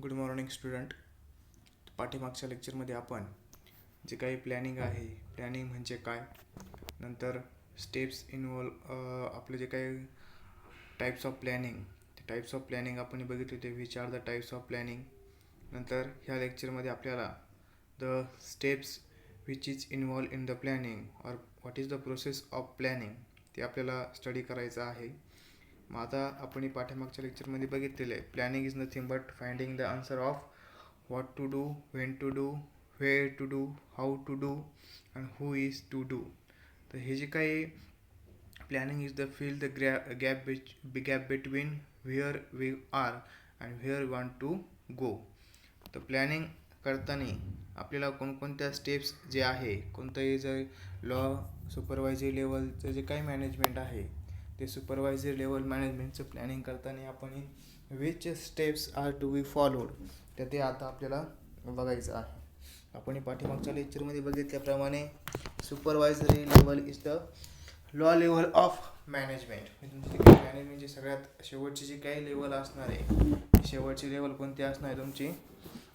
Good morning student. पाठीमागच्या लेक्चरमध्ये आपण जे काही प्लॅनिंग आहे, प्लॅनिंग म्हणजे काय, नंतर स्टेप्स आपले जे काही टाईप्स ऑफ प्लॅनिंग, ते टाईप्स ऑफ प्लॅनिंग आपण बघितले होते. Which are the types of planning. नंतर ह्या लेक्चरमध्ये आपल्याला the steps which is involve in the planning or what is the process of planning ते आपल्याला स्टडी करायचं आहे. मग आता आपण पाठीमागच्या लेक्चरमध्ये बघितलेलं आहे, planning is nothing but finding the answer of what to do, when to do, where to do, how to do and who is to do. तर हे जे काही planning is the fill the gap between where we are and where want to go. तर planning करताना आपल्याला कोणकोणत्या steps जे आहे, कोणतंही जर लॉ सुपरवायझरी लेवलचं जे काही मॅनेजमेंट आहे, ते सुपरवायझरी लेवल मॅनेजमेंटचं प्लॅनिंग करताना आपण which steps are to be followed, तर ते आता आपल्याला बघायचं आहे. आपण पाठीमागच्या लेक्चरमध्ये बघितल्याप्रमाणे supervisory level is the law level of management. तुमची काही मॅनेजमेंटची सगळ्यात शेवटची जी काही लेवल असणार आहे, शेवटची लेवल कोणती असणार आहे, तुमची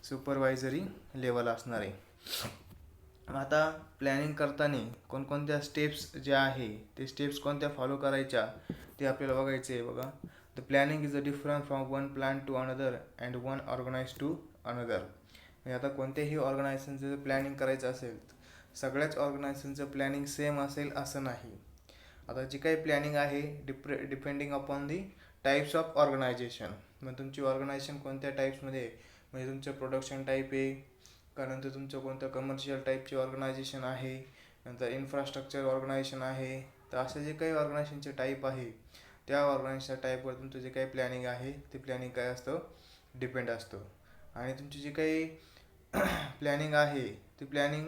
सुपरवायझरी लेवल असणार आहे. आता प्लॅनिंग करताना कोणकोणत्या स्टेप्स जे आहे, ते स्टेप्स कोणत्या फॉलो करायच्या ते आपल्याला बघायचे आहे. बघा, the planning is a different from one plan to another and one organize to another. म्हणजे आता कोणत्याही ऑर्गनायझेशनचं जर प्लॅनिंग करायचं असेल, सगळ्याच ऑर्गनायझेशनचं प्लॅनिंग सेम असेल असं नाही. आता जी काही प्लॅनिंग आहे depending upon the types of organization. मग तुमची ऑर्गनायझेशन कोणत्या टाईप्समध्ये, म्हणजे तुमचं प्रोडक्शन टाईप आहे का, नंतर तुमचं कोणतं कमर्शियल टाईपचे ऑर्गनायझेशन आहे, नंतर इन्फ्रास्ट्रक्चर ऑर्गनायझेशन आहे. तर असे जे काही ऑर्गनायझेशनचे टाईप आहे, त्या ऑर्गनायझेशनच्या टाईपवर तुमचं जे काही प्लॅनिंग आहे ते प्लॅनिंग काय असतं, डिपेंड असतं. आणि तुमची जी काही प्लॅनिंग आहे ती प्लॅनिंग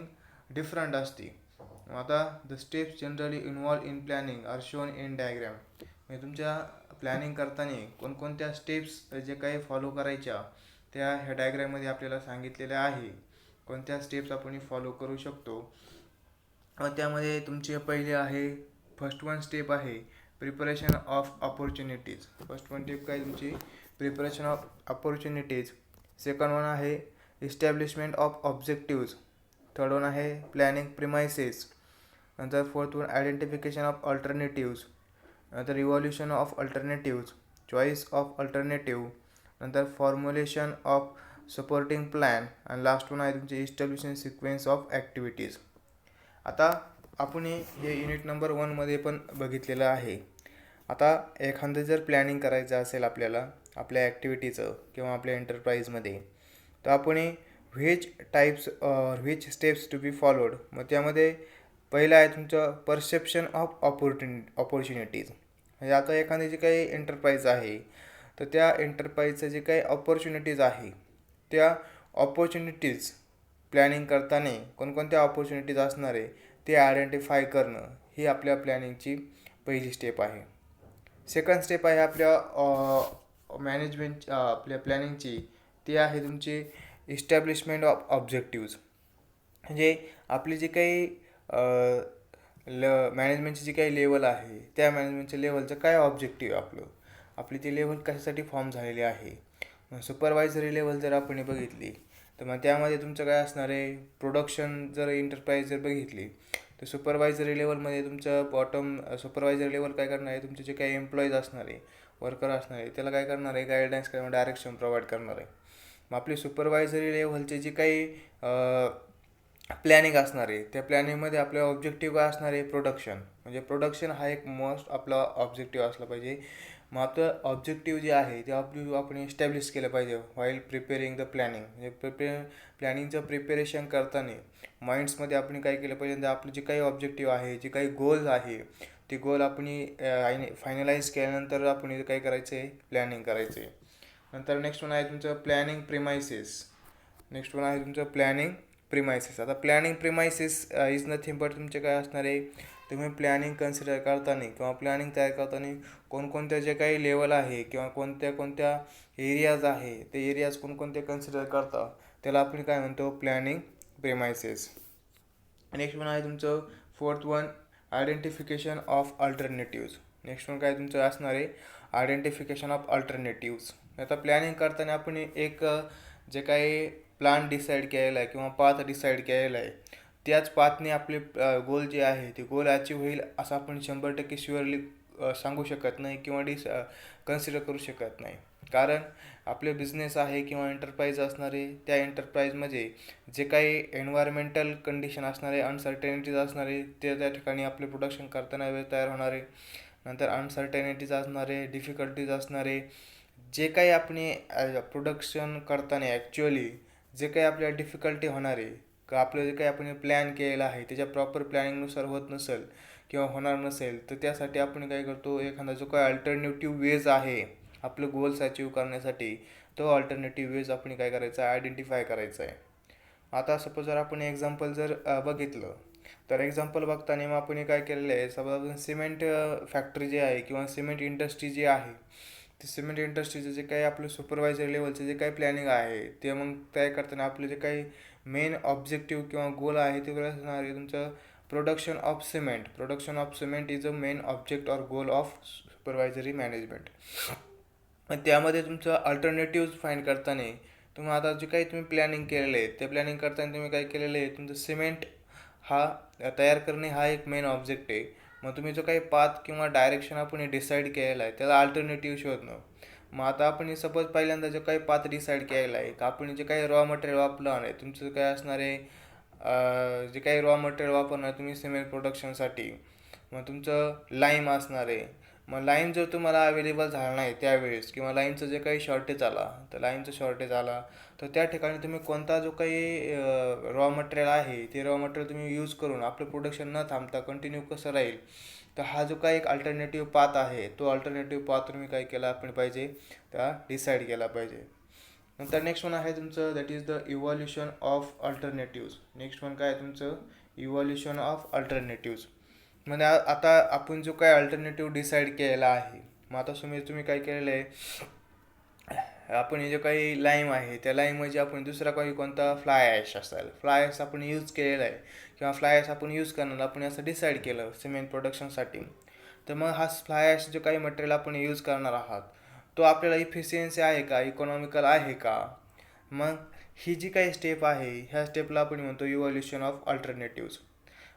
डिफरंट असते. आता the steps generally involve in planning are shown in diagram. म्हणजे तुमच्या प्लॅनिंग करताना कोणकोणत्या स्टेप्स जे काही फॉलो करायच्या त्या ह्या डायग्राममध्ये आपल्याला सांगितलेल्या आहे. कोणत्या स्टेप्स आपण फॉलो करू शकतो. त्यामध्ये तुमची पहिले आहे, फर्स्ट वन स्टेप आहे preparation of opportunities. First one step काय तुमची, preparation of opportunities. Second one आहे establishment of objectives. Third one आहे प्लॅनिंग प्रिमायसेस. नंतर fourth one identification of alternatives. नंतर evaluation of alternatives, choice of alternative, नंतर formulation of supporting plan आणि last one आहे तुमचे इस्टॅब्लिशन सिक्वेन्स ऑफ ॲक्टिव्हिटीज. आता आपण हे युनिट नंबर 1मध्ये पण बघितलेलं आहे. आता एखादं जर प्लॅनिंग करायचं असेल आपल्याला आपल्या ॲक्टिव्हिटीचं किंवा आपल्या एंटरप्राईजमध्ये, तर आपण which types which steps to be followed. मग त्यामध्ये पहिलं आहे तुमचं परसेप्शन ऑफ ऑपॉर्च्युनिटीज. म्हणजे आता एखादी जी काही एंटरप्राईज आहे, तर त्या एंटरप्राईजचं जे काही ऑपॉर्च्युनिटीज आहे, त्या ऑपॉर्च्युनिटीज प्लॅनिंग करताना कोणकोणत्या ऑपॉर्च्युनिटीज असणार आहे ते आयडेंटिफाय करणं, ही आपल्या प्लॅनिंगची पहिली स्टेप आहे. सेकंड स्टेप आहे आपल्या मॅनेजमेंट आपल्या प्लॅनिंगची, ती आहे तुमची इस्टॅब्लिशमेंट ऑफ ऑब्जेक्टिव्ज. म्हणजे आपली जी काही मॅनेजमेंटची जी काही लेवल आहे, त्या मॅनेजमेंटच्या लेवलचं काय ऑब्जेक्टिव्ह आहे आपली ती लेवल कशासाठी फॉर्म झालेली आहे. सुपरवायझरी लेवल जर आपण बघितली, तर मग त्यामध्ये तुमचं काय असणार आहे, प्रोडक्शन जर एंटरप्राईज जर बघितली, तर सुपरवायझरी लेवलमध्ये तुमचं बॉटम सुपरवायझरी लेवल काय करणार आहे, तुमचे जे काही एम्प्लॉईज असणार आहे, वर्कर असणार आहे, त्याला काय करणार आहे, गाईडलाईन्स किंवा डायरेक्शन प्रोव्हाइड करणार आहे. मग आपली सुपरवायझरी लेवलचे जे काही प्लॅनिंग असणार आहे, त्या प्लॅनिंगमध्ये आपल्या ऑब्जेक्टिव्ह काय असणार आहे, प्रोडक्शन. म्हणजे प्रोडक्शन हा एक मोस्ट आपला ऑब्जेक्टिव्ह असला पाहिजे. मग आपलं ऑब्जेक्टिव्ह जे आहे ते आपण इस्टॅब्लिश केलं पाहिजे व्हाईल प्रिपेरिंग द प्लॅनिंग. म्हणजे प्लॅनिंगचं प्रिपेरेशन करताना माइंड्समध्ये आपण काय केलं पाहिजे, आपलं जे काही ऑब्जेक्टिव्ह आहे, जे काही गोल्स आहे, ते गोल आपण फायनलाइज केल्यानंतर आपण काय करायचं आहे, प्लॅनिंग करायचं आहे. नंतर नेक्स्ट वन आहे तुमचं प्लॅनिंग प्रिमायसेस. आता planning premises is nothing but तुमचे काय असणार आहे, तुम्ही प्लॅनिंग कन्सिडर करताना किंवा प्लॅनिंग तयार करताना कोणकोणत्या जे काही लेवल आहे किंवा कोणत्या एरियाज आहे, ते एरियाज कोणकोणते कन्सिडर करता, त्याला आपण काय म्हणतो, प्लॅनिंग प्रिमायसेस. नेक्स्ट वन आहे तुमचं fourth one identification of alternatives. Next one काय तुमचं असणार आहे, आयडेंटिफिकेशन ऑफ अल्टरनेटिव्ज. आता प्लॅनिंग करताना आपण एक जे काही प्लान डिसाईड केलेला आहे किंवा पाथ डिसाईड केलेला आहे, त्याच पाथने आपले गोल जे आहे ते गोल अचीव होईल असं आपण 100% शुअरली सांगू शकत नाही किंवा कन्सिडर करू शकत नाही. कारण आपले बिझनेस आहे किंवा एंटरप्राइज असणारे, त्या एंटरप्राइजमध्ये जे काही एन्व्हायरमेंटल कंडिशन असणारे, अनसर्टेनिटीज असणारे, ते त्या ठिकाणी आपले प्रोडक्शन करताना वेळ तयार होणारे, नंतर अनसर्टेनिटीज असणारे, डिफिकल्टीज असणारे, जे काही आपण प्रोडक्शन करताना ॲक्च्युअली जे काही आपल्याला डिफिकल्टी होणार आहे का, आपलं जे काही आपण प्लॅन केलेलं आहे त्याच्या प्रॉपर प्लॅनिंगनुसार होत नसेल किंवा होणार नसेल, तर त्यासाठी आपण काय करतो, एखादा जो काही अल्टरनेटिव्ह वेज आहे आपलं गोल्स अचीव करण्यासाठी, तो अल्टरनेटिव्ह वेज आपण काय करायचं आहे, आयडेंटिफाय करायचा आहे. आता सपोज जर आपण एक्झाम्पल जर बघितलं, तर एक्झाम्पल बघताना मग आपण काय केलेलं आहे, समजा आपण सिमेंट फॅक्टरी जी आहे किंवा सिमेंट इंडस्ट्री जी आहे, ते सिमेंट इंडस्ट्रीचं जे काही आपलं सुपरवायझर लेवलचं जे काही प्लॅनिंग आहे ते मग तयार करताना आपलं जे काही मेन ऑब्जेक्टिव्ह किंवा गोल आहे ते असणार आहे तुमचं production of cement. Production of cement is a main object or goal of supervisory management. त्यामध्ये तुमचं अल्टरनेटिव्ह फाईंड करताना तुम्ही आता जे काही तुम्ही प्लॅनिंग केलेलं आहे, ते प्लॅनिंग करताना तुम्ही काय केलेलं आहे, तुमचं सिमेंट हा तयार करणे हा एक मेन ऑब्जेक्ट आहे. मग तुम्ही जो काही पाथ किंवा डायरेक्शन आपण डिसाईड केलेला आहे त्याला अल्टरनेटिव्ह शोधणं. मग आता आपण सपोज पहिल्यांदा जो काही पाथ डिसाईड केलेला आहे का, आपण जे काही रॉ मटेरियल वापरणार आहे, तुमचं काय असणार आहे, जे काही रॉ मटेरियल वापरणार तुम्ही सिमेंट प्रोडक्शनसाठी, मग तुमचं लाईम असणार आहे. मग लाईन जर तुम्हाला अवेलेबल झाला नाही त्यावेळेस किंवा लाईनचं जे काही शॉर्टेज आला, तर लाईनचं शॉर्टेज आला तर त्या ठिकाणी तुम्ही कोणता जो काही रॉ मटेरियल आहे ते रॉ मटेरियल तुम्ही यूज करून आपलं प्रोडक्शन न थांबता कंटिन्यू कसं राहील, तर हा जो काही एक अल्टरनेटिव्ह पाथ आहे तो अल्टरनेटिव्ह पाथ तुम्ही काय केला आपण पाहिजे, त्या डिसाईड केला पाहिजे. नंतर नेक्स्ट वन आहे तुमचं that is the evaluation of alternatives. Next one काय आहे तुमचं, इव्हॉल्युशन ऑफ अल्टरनेटिव्ज. म्हणजे आता आपण जो काय अल्टरनेटिव्ह डिसाईड केलेला आहे, मग आता तुम्ही काय केलेलं आहे, आपण जो काही लाईम आहे त्या लाईममध्ये आपण दुसरा काही कोणता फ्लाय ॲश असेल, फ्लाय ॲश आपण यूज केलेला आहे किंवा फ्लाय ॲश आपण यूज करणार आपण असं डिसाईड केलं सिमेंट प्रोडक्शनसाठी. तर मग हा फ्लाय ॲश जो काही मटेरियल आपण यूज करणार आहात तो आपल्याला इफिशियन्सी आहे का, इकॉनॉमिकल आहे का. मग ही जी काही स्टेप आहे ह्या स्टेपला आपण म्हणतो इव्हॉल्युशन ऑफ अल्टरनेटिव्ज.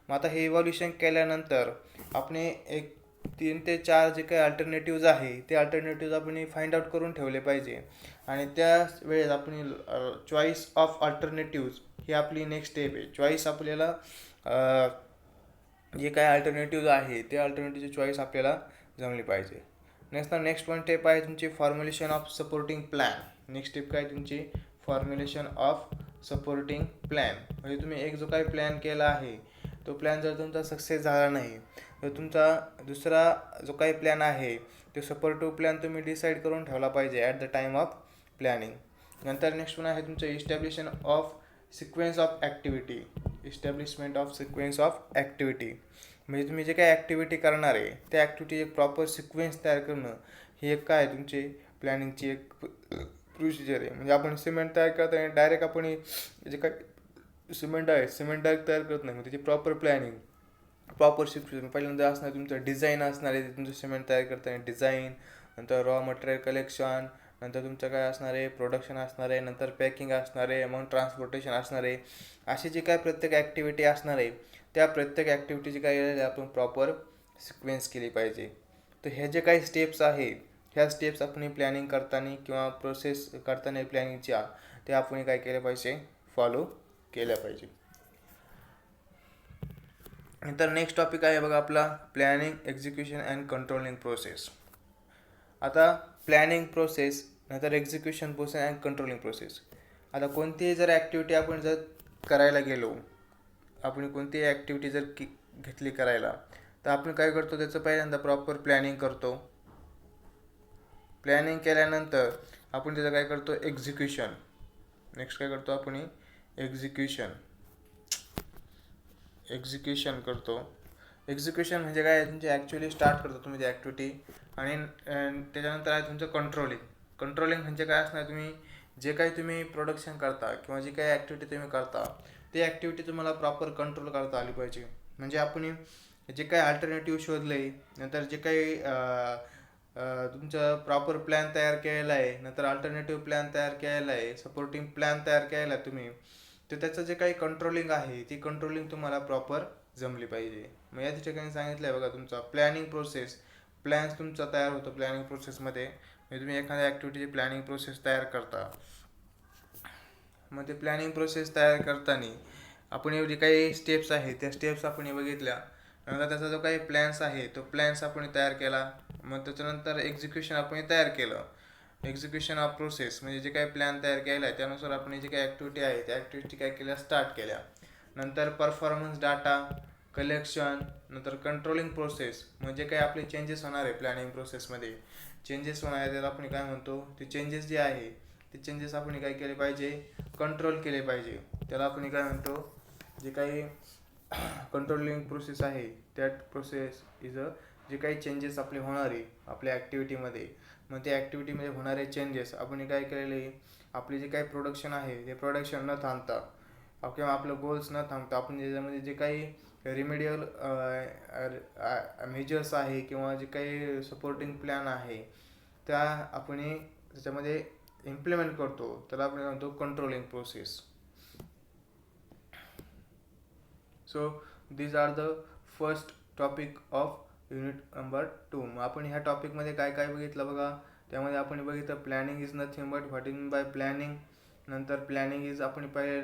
मग आता हे इव्हॉल्युशन केल्यानंतर आपण एक 3 ते 4 जे काही अल्टरनेटिव्ज आहे ते अल्टरनेटिव्ज आपण फाइंड आउट करून ठेवले पाहिजे. आणि त्या वेळेस आपण चॉईस ऑफ अल्टरनेटिव्ज ही आपली नेक्स्ट स्टेप आहे. चॉईस आपल्याला जे काही अल्टरनेटिव्ज आहे ते अल्टरनेटिव्हची चॉईस आपल्याला जमली पाहिजे. नेक्स्ट वन स्टेप आहे तुमची formulation of supporting plan. Next step काय तुमची फॉर्म्युलेशन ऑफ सपोर्टिंग प्लॅन. म्हणजे तुम्ही एक जो काही प्लॅन केला आहे तो प्लॅन जर तुमचा सक्सेस झाला नाही तर तुमचा दुसरा जो काही प्लॅन आहे तो सपोर्टिव्ह प्लॅन तुम्ही डिसाईड करून ठेवला पाहिजे at the time of planning. नंतर नेक्स्ट वन आहे तुमचं establishment of sequence of activity. Establishment of sequence of activity म्हणजे तुम्ही जे काही ॲक्टिव्हिटी करणार आहे त्या ॲक्टिव्हिटी एक प्रॉपर सिक्वेन्स तयार करणं ही एक काय तुमची प्लॅनिंगची एक प्रोसिजर आहे. म्हणजे आपण सिमेंट तयार करताना डायरेक्ट आपण जे काही सिमेंट आहे सिमेंट डायरेक्ट तयार करत नाही, मग त्याची प्रॉपर प्लॅनिंग प्रॉपर सिक्वेन्स पहिल्यांदा असणार तुमचं डिझाईन असणार आहे तुमचं सिमेंट तयार करताना डिझाईन, नंतर रॉ मटेरियल कलेक्शन, नंतर तुमचं काय असणार आहे प्रोडक्शन असणार आहे, नंतर पॅकिंग असणार आहे, मग ट्रान्सपोर्टेशन असणार आहे. अशी जी काय प्रत्येक ॲक्टिव्हिटी असणार आहे त्या प्रत्येक ॲक्टिव्हिटीची काय आपण प्रॉपर सिक्वेन्स केली पाहिजे. तर हे जे काही स्टेप्स आहे ह्या स्टेप्स आपण प्लॅनिंग करताना किंवा प्रोसेस करताना प्लॅनिंगच्या ते आपण काय केलं पाहिजे फॉलो केल्या पाहिजे. नंतर नेक्स्ट टॉपिक आहे बघा आपला planning execution and controlling process. आता प्लॅनिंग प्रोसेस नंतर execution process and controlling process. आता कोणतीही जर ॲक्टिव्हिटी आपण जर करायला गेलो, आपण कोणतीही ॲक्टिव्हिटी जर घेतली करायला तर आपण काय करतो त्याचं पहिल्यांदा प्रॉपर प्लॅनिंग करतो. प्लॅनिंग केल्यानंतर आपण त्याचं काय करतो एक्झिक्युशन. नेक्स्ट काय करतो आपण एक्झिक्युशन करतो. एक्झिक्युशन म्हणजे काय तुमची ॲक्च्युअली स्टार्ट करतो तुम्ही ती ॲक्टिव्हिटी. आणि त्याच्यानंतर आहे तुमचं कंट्रोलिंग. कंट्रोलिंग म्हणजे काय असणार, तुम्ही जे काही तुम्ही प्रोडक्शन करता किंवा जी काही ॲक्टिव्हिटी तुम्ही करता ती ॲक्टिव्हिटी तुम्हाला प्रॉपर कंट्रोल करता आली पाहिजे. म्हणजे आपण जे काही अल्टरनेटिव्ह शोधले नंतर जे काही तुमचा प्रॉपर प्लॅन तयार केलेला आहे, नंतर अल्टरनेटिव्ह प्लॅन तयार केलेला आहे, सपोर्टिंग प्लॅन तयार केलेला आहे तुम्ही, तर त्याचं जे काही कंट्रोलिंग आहे ती कंट्रोलिंग तुम्हाला प्रॉपर जमली पाहिजे. मग या ठिकाणी सांगितलं आहे बघा, तुमचा प्लॅनिंग प्रोसेस, प्लॅन्स तुमचा तयार होतो प्लॅनिंग प्रोसेसमध्ये. म्हणजे तुम्ही एखाद्या ॲक्टिव्हिटीची प्लॅनिंग प्रोसेस तयार करता. मग ते प्लॅनिंग प्रोसेस तयार करताना आपण एवढी काही स्टेप्स आहेत त्या स्टेप्स आपण बघितल्या. नंतर त्याचा जो काही प्लॅन्स आहे तो प्लॅन्स आपण तयार केला. मग त्याच्यानंतर एक्झिक्युशन आपण तयार केलं. एक्झिक्युशन ऑफ प्रोसेस म्हणजे जे काही प्लॅन तयार केला आहे त्यानुसार आपण जी काही ॲक्टिव्हिटी आहे त्या ॲक्टिव्हिटी काय केल्या, स्टार्ट केल्या. नंतर परफॉर्मन्स डाटा कलेक्शन, नंतर कंट्रोलिंग प्रोसेस म्हणजे काही आपले चेंजेस होणार आहे प्लॅनिंग प्रोसेसमध्ये, चेंजेस होणार आहे त्याला आपण काय म्हणतो, ते चेंजेस जे आहे ते चेंजेस आपण काय केले पाहिजे, कंट्रोल केले पाहिजे. त्याला आपण काय म्हणतो, जे काही कंट्रोलिंग प्रोसेस आहे दॅट प्रोसेस इज अ, जे काही चेंजेस आपले होणार आहे आपल्या ॲक्टिव्हिटीमध्ये, मग त्या ॲक्टिव्हिटीमध्ये होणारे चेंजेस आपण काय केलेले, आपले जे काही प्रोडक्शन आहे ते प्रोडक्शन न थांबता किंवा आपलं गोल्स न थांबता आपण त्याच्यामध्ये जे काही रिमेडियल मेजर्स आहे किंवा जे काही सपोर्टिंग प्लॅन आहे त्या आपण त्याच्यामध्ये इम्प्लिमेंट करतो, त्याला आपण म्हणतो controlling process. So these are the first topic of unit number 2. मग आपण ह्या टॉपिकमध्ये काय काय बघितलं बघा. त्यामध्ये आपण बघितलं planning is nothing but what in by planning. नंतर प्लॅनिंग इज आपण पहिले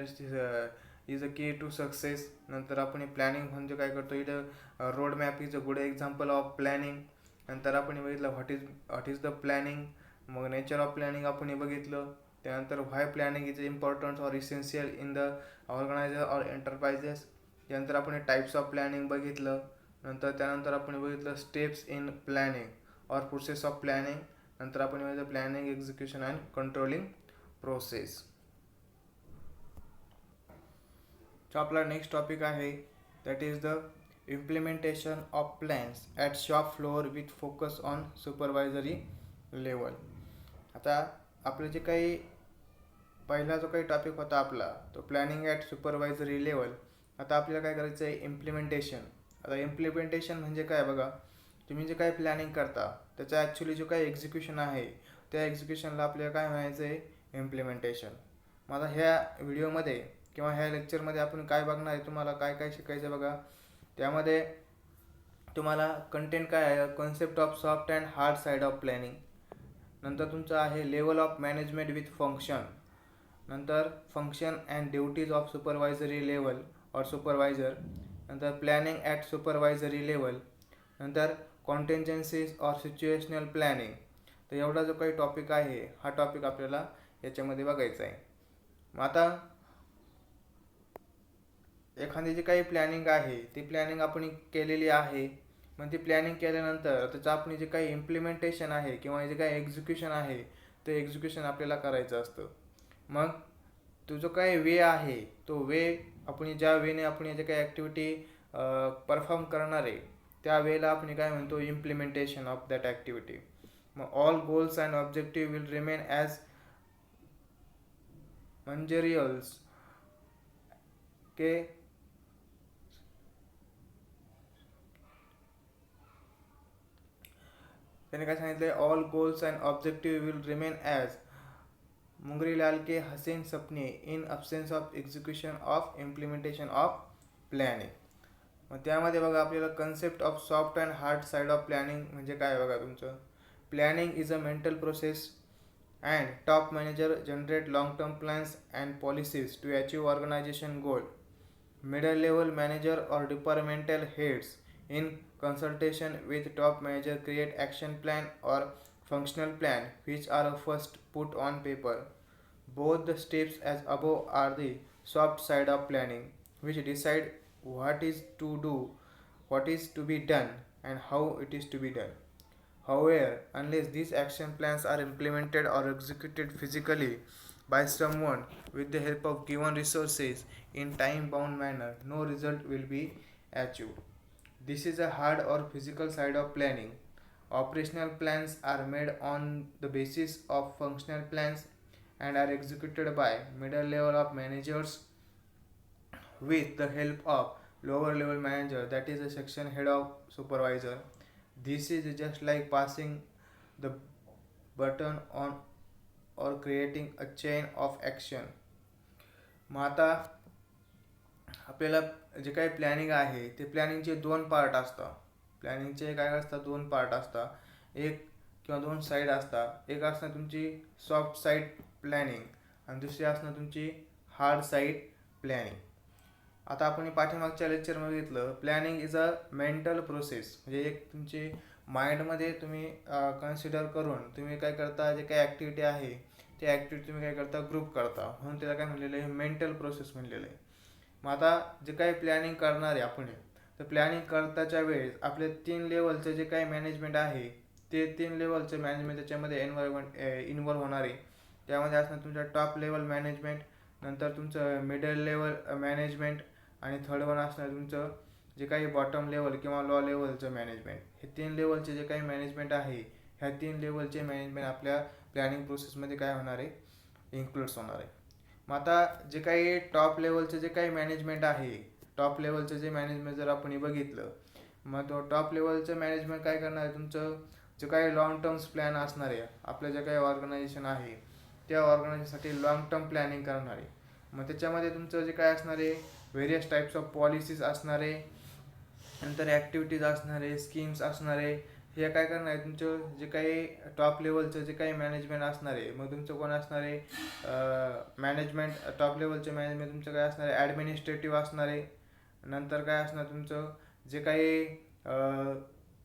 इज अ की टू सक्सेस. नंतर आपण प्लॅनिंग म्हणजे काय करतो, इथं road map is a good example of planning. नंतर आपण बघितलं व्हॉट इज द प्लॅनिंग. मग नेचर ऑफ प्लॅनिंग आपण बघितलं. त्यानंतर why planning is important or essential in the organiser or enterprises. त्यानंतर आपण टाईप्स ऑफ प्लॅनिंग बघितलं. त्यानंतर आपण बघितलं steps in planning or process of planning. नंतर आपण बघितलं planning, execution and controlling process. So आपला नेक्स्ट टॉपिक आहे that is the implementation of plans at shop floor with focus on supervisory level. आता आपलं जे काही पहिला जो काही टॉपिक होता आपला तो प्लॅनिंग ॲट सुपरवायझरी लेवल. आता आपल्याला काय करायचं आहे, इम्प्लिमेंटेशन. आता इम्प्लिमेंटेशन म्हणजे काय बघा, तुम्ही जे काही प्लॅनिंग करता त्याचा ॲक्च्युली जो काही एक्झिक्युशन आहे त्या एक्झिक्युशनला आपल्याला काय म्हणायचं आहे, इम्प्लिमेंटेशन. मग आता ह्या व्हिडिओमध्ये किंवा ह्या लेक्चरमध्ये आपण काय बघणार आहे, तुम्हाला काय काय शिकायचं बघा. त्यामध्ये तुम्हाला कंटेंट काय आहे, concept of soft and hard side of planning. नंतर तुमचं आहे level of management with function. नंतर function and duties of supervisory level और सुपरवायझर. नंतर प्लॅनिंग ॲट सुपरवायझरी लेवल. नंतर कॉन्टिंजन्सीज और सिच्युएशनल प्लॅनिंग. तर एवढा जो काही टॉपिक आहे हा टॉपिक आपल्याला याच्यामध्ये बघायचा आहे. मग आता एखादी जी काही प्लॅनिंग आहे ती प्लॅनिंग आपण केलेली आहे. मग ती प्लॅनिंग केल्यानंतर त्याचं आपण जे काही इम्प्लिमेंटेशन आहे किंवा जे काही एक्झिक्युशन आहे ते एक्झिक्युशन आपल्याला करायचं असतं. मग तो जो काही वे आहे तो वे आपण ज्या वेने आपण जे काही ॲक्टिव्हिटी परफॉर्म करणार आहे त्या वेळेला आपण काय म्हणतो, इम्प्लिमेंटेशन ऑफ दॅट ॲक्टिव्हिटी. मग all goals and objective will remain as मंजेरियल्स के त्याने काय सांगितलं, all goals and objective will remain as Mungerilal के हसीन सपने in absence of execution of implementation of planning. मग त्यामध्ये बघा आपल्याला concept of soft and hard side of planning म्हणजे काय बघा तुमचं. Planning is a mental process and top manager generate long term plans and policies to achieve organisation goal. Middle level manager और departmental heads in consultation with top manager create action plan or functional plan which are first put on paper. Both the steps as above are the soft side of planning, which decide what is to do, what is to be done and how it is to be done. However, unless these action plans are implemented or executed physically by someone with the help of given resources in time bound manner, no result will be achieved. This is a hard or physical side of planning. Operational plans are made on the basis of functional plans and are executed by middle level of managers with the help of lower level manager, that is a section head of supervisor. This is just like passing the button on or creating a chain of action. मग आता आपल्याला जे काही planning आहे ते प्लॅनिंगचे दोन part असतात. प्लॅनिंगचे काय असतात, दोन पार्ट असतात, एक किंवा दोन साईड असतात. एक असणार तुमची सॉफ्ट साईड प्लॅनिंग आणि दुसरी असणार तुमची हार्ड साईड प्लॅनिंग. आता आपण पाठीमागच्या लेक्चरमध्ये घेतलं, planning is a mental process, म्हणजे एक तुमची माइंडमध्ये तुम्ही कन्सिडर करून तुम्ही काय करता, जे काही ॲक्टिव्हिटी आहे ते ॲक्टिव्हिटी तुम्ही काय करता, ग्रुप करता, म्हणून त्याला काय म्हणलेलं आहे, मेंटल प्रोसेस म्हणलेलं आहे. मग आता जे काही प्लॅनिंग करणार आहे आपण, तर प्लॅनिंग करताच्या वेळेस आपले 3 लेवलचं जे काही मॅनेजमेंट आहे ते 3 लेवलचं मॅनेजमेंट त्याच्यामध्ये इन्व्हॉल्व होणार आहे. त्यामध्ये असणार तुमच्या टॉप लेवल मॅनेजमेंट, नंतर तुमचं मिडल लेवल मॅनेजमेंट आणि थर्ड वन असणार तुमचं जे काही बॉटम लेवल किंवा लो लेवलचं मॅनेजमेंट. हे 3 लेवलचे जे काही मॅनेजमेंट आहे, ह्या 3 लेवलचे मॅनेजमेंट आपल्या प्लॅनिंग प्रोसेसमध्ये काय होणार आहे, इन्क्लूड्स होणार आहे. मग आता जे काही टॉप लेवलचं जे काही मॅनेजमेंट आहे, टॉप लेवलचं जे मॅनेजमेंट जर आपण बघितलं, मग तो टॉप लेवलचं मॅनेजमेंट काय करणार आहे, तुमचं जे काही लॉंग टर्म्स प्लॅन असणार आहे, आपलं जे काही ऑर्गनायझेशन आहे त्या ऑर्गनायझेशनसाठी लॉंग टर्म प्लॅनिंग करणार आहे. मग त्याच्यामध्ये तुमचं जे काय असणार आहे, व्हेरियस टाईप्स ऑफ पॉलिसीज असणार आहे, नंतर ॲक्टिव्हिटीज असणार आहे, स्कीम्स असणार आहे. हे काय करणार आहे, तुमचं जे काही टॉप लेवलचं जे काही मॅनेजमेंट असणार आहे, मग तुमचं कोण असणार आहे, मॅनेजमेंट टॉप लेवलचे मॅनेजमेंट तुमचं काय असणार आहे, ॲडमिनिस्ट्रेटिव्ह असणार आहे. नंतर काय असणार तुमचं जे काही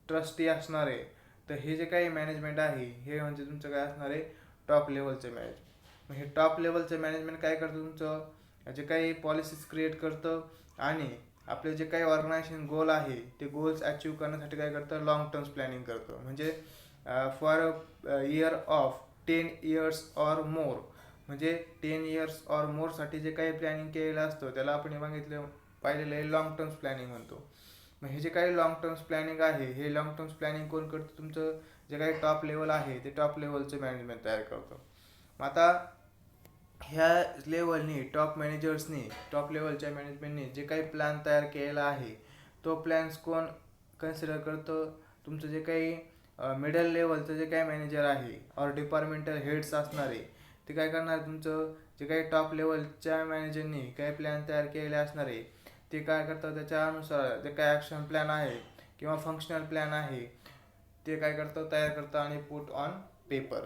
ट्रस्टी असणार आहे. तर हे जे काही मॅनेजमेंट आहे हे म्हणजे तुमचं काय असणार आहे, टॉप लेवलचं मॅनेजमेंट. मग हे टॉप लेवलचं मॅनेजमेंट काय करतं, तुमचं जे काही पॉलिसीज क्रिएट करतं आणि आपले जे काही ऑर्गनायझेशन गोल आहे ते गोल्स अचीव करण्यासाठी काय करतं, लॉंग टर्म्स प्लॅनिंग करतं. म्हणजे for a year of 10 years or more, म्हणजे 10 years ऑर मोरसाठी जे काही प्लॅनिंग केलेलं असतं त्याला आपण पाहिलेलं आहे लॉंग टर्म्स प्लॅनिंग म्हणतो. मग हे जे काही लॉंग टर्म्स प्लॅनिंग आहे, हे लॉंग टर्म्स प्लॅनिंग कोण करतं, तुमचं जे काही टॉप लेवल आहे ते टॉप लेवलचं मॅनेजमेंट तयार करतं. मग आता ह्या लेवलनी टॉप मॅनेजर्सनी, टॉप लेवलच्या मॅनेजमेंटने जे काही प्लॅन तयार केलेला आहे तो प्लॅन्स कोण कन्सिडर करतं, तुमचं जे काही मिडल लेवलचं जे काही मॅनेजर आहे और डिपार्टमेंटल हेड्स असणारे ते काय करणार, तुमचं जे काही टॉप लेवलच्या मॅनेजरनी काही प्लॅन तयार केलेले असणार आहे ते काय करतात, त्याच्यानुसार जे काही ॲक्शन प्लॅन आहे किंवा फंक्शनल प्लॅन आहे ते काय करतं, तयार करतं आणि पुट ऑन पेपर.